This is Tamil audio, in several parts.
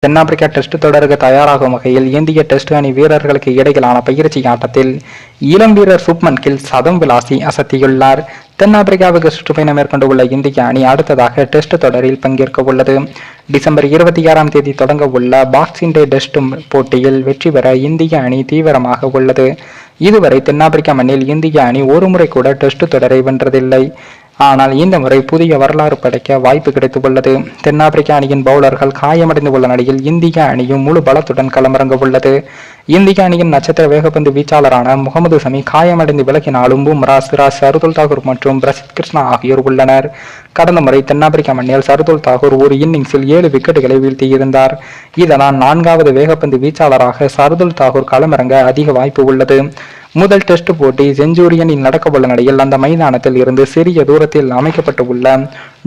தென்னாப்பிரிக்கா டெஸ்ட் தொடருக்கு தயாராகும் வகையில் இந்திய டெஸ்ட் அணி வீரர்களுக்கு இடையிலான பயிற்சி ஆட்டத்தில் இளம் வீரர் சுப்மன் கில் சதம் விளாசி அசத்தியுள்ளார். தென்னாப்பிரிக்காவுக்கு சுற்றுப்பயணம் மேற்கொண்டுள்ள இந்திய அணி அடுத்ததாக டெஸ்ட் தொடரில் பங்கேற்க உள்ளது. டிசம்பர் 26ஆம் தேதி தொடங்க உள்ள பாக்ஸிங் டே டெஸ்ட் போட்டியில் வெற்றி பெற இந்திய அணி தீவிரமாக உள்ளது. இதுவரை தென்னாப்பிரிக்கா மண்ணில் இந்திய அணி ஒருமுறை கூட டெஸ்ட் தொடரை வென்றதில்லை. ஆனால் இந்த முறை புதிய வரலாறு படைக்க வாய்ப்பு கிடைத்துள்ளது. தென்னாப்பிரிக்க அணியின் பவுலர்கள் காயமடைந்து உள்ள நிலையில் இந்திய அணியும் முழு பலத்துடன் களமிறங்க உள்ளது. இந்திய அணியின் நட்சத்திர வேகப்பந்து வீச்சாளரான முகமது சமி காயமடைந்து விலகினாலும் பும்ரா, சிராஜ், சர்துல் தாகூர் மற்றும் பிரசித் கிருஷ்ணா ஆகியோர் உள்ளனர். கடந்த முறை தென்னாப்பிரிக்க மண்ணில் சர்துல் தாகூர் ஒரு இன்னிங்ஸில் 7 விக்கெட்டுகளை வீழ்த்தியிருந்தார். இதனால் 4வது வேகப்பந்து வீச்சாளராக சர்துல் தாகூர் களமிறங்க அதிக வாய்ப்பு உள்ளது. முதல் டெஸ்ட் போட்டி செஞ்சுரியனில் நடக்கவுள்ள நிலையில் அந்த மைதானத்தில் இருந்து சிறிய தூரத்தில் அமைக்கப்பட்டுள்ள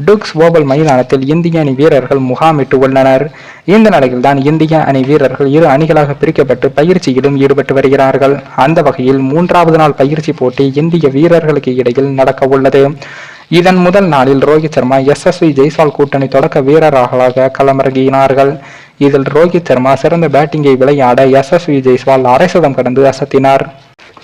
டுக்ஸ் ஓவல் மைதானத்தில் இந்திய அணி வீரர்கள் முகாமிட்டு உள்ளனர். இந்த நிலையில்தான் இந்திய அணி வீரர்கள் 2 அணிகளாக பிரிக்கப்பட்டு பயிற்சியிலும் ஈடுபட்டு வருகிறார்கள். அந்த வகையில் 3வது நாள் பயிற்சி போட்டி இந்திய வீரர்களுக்கு இடையில் நடக்க உள்ளது. இதன் முதல் நாளில் ரோஹித் சர்மா, SSV ஜெய்ஸ்வால் கூட்டணி தொடக்க வீரர்களாக களமிறங்கினார்கள். இதில் ரோஹித் சர்மா சிறந்த பேட்டிங்கை விளையாட SSV ஜெய்ஸ்வால் அரை சதம் கடந்து அசத்தினார்.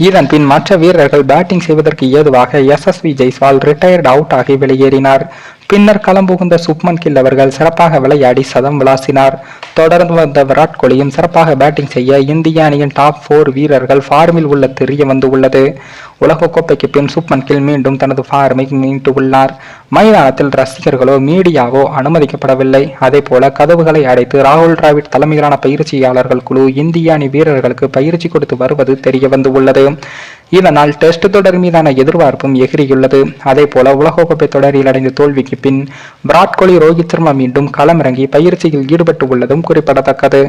இதன் பின் மற்ற வீரர்கள் பேட்டிங் செய்வதற்கு ஏதுவாக SSV ஜெய்ஸ்வால் ரிட்டையர்ட் அவுட் ஆகி வெளியேறினார். பின்னர் களம் புகுந்த சுப்மன் கில் அவர்கள் சிறப்பாக விளையாடி சதம் விளாசினார். தொடர்ந்து வந்த விராட் கோலியும் சிறப்பாக பேட்டிங் செய்ய இந்திய அணியின் டாப் 4 வீரர்கள் ஃபார்மில் உள்ள தெரிய வந்து உள்ளது. உலகக்கோப்பைக்கு பின் சுப்மன் கில் மீண்டும் தனது ஃபார்மை மீண்டு உள்ளார். மைதானத்தில் ரசிகர்களோ மீடியாவோ அனுமதிக்கப்படவில்லை. அதே போல கதவுகளை அடைத்து ராகுல் டிராவிட் தலைமையிலான பயிற்சியாளர்கள் குழு இந்திய அணி வீரர்களுக்கு பயிற்சி கொடுத்து வருவது தெரிய வந்து உள்ளது. இதனால் டெஸ்ட் தொடர் மீதான எதிர்பார்ப்பும் எகிரியுள்ளது. அதே போல உலகக்கோப்பை தொடரில் அடைந்த தோல்விக்கு பின் விராட் கோலி, ரோஹித் சர்மா மீண்டும் களமிறங்கி பயிற்சியில் ஈடுபட்டு உள்ளதும் குறிப்பிடத்தக்கது.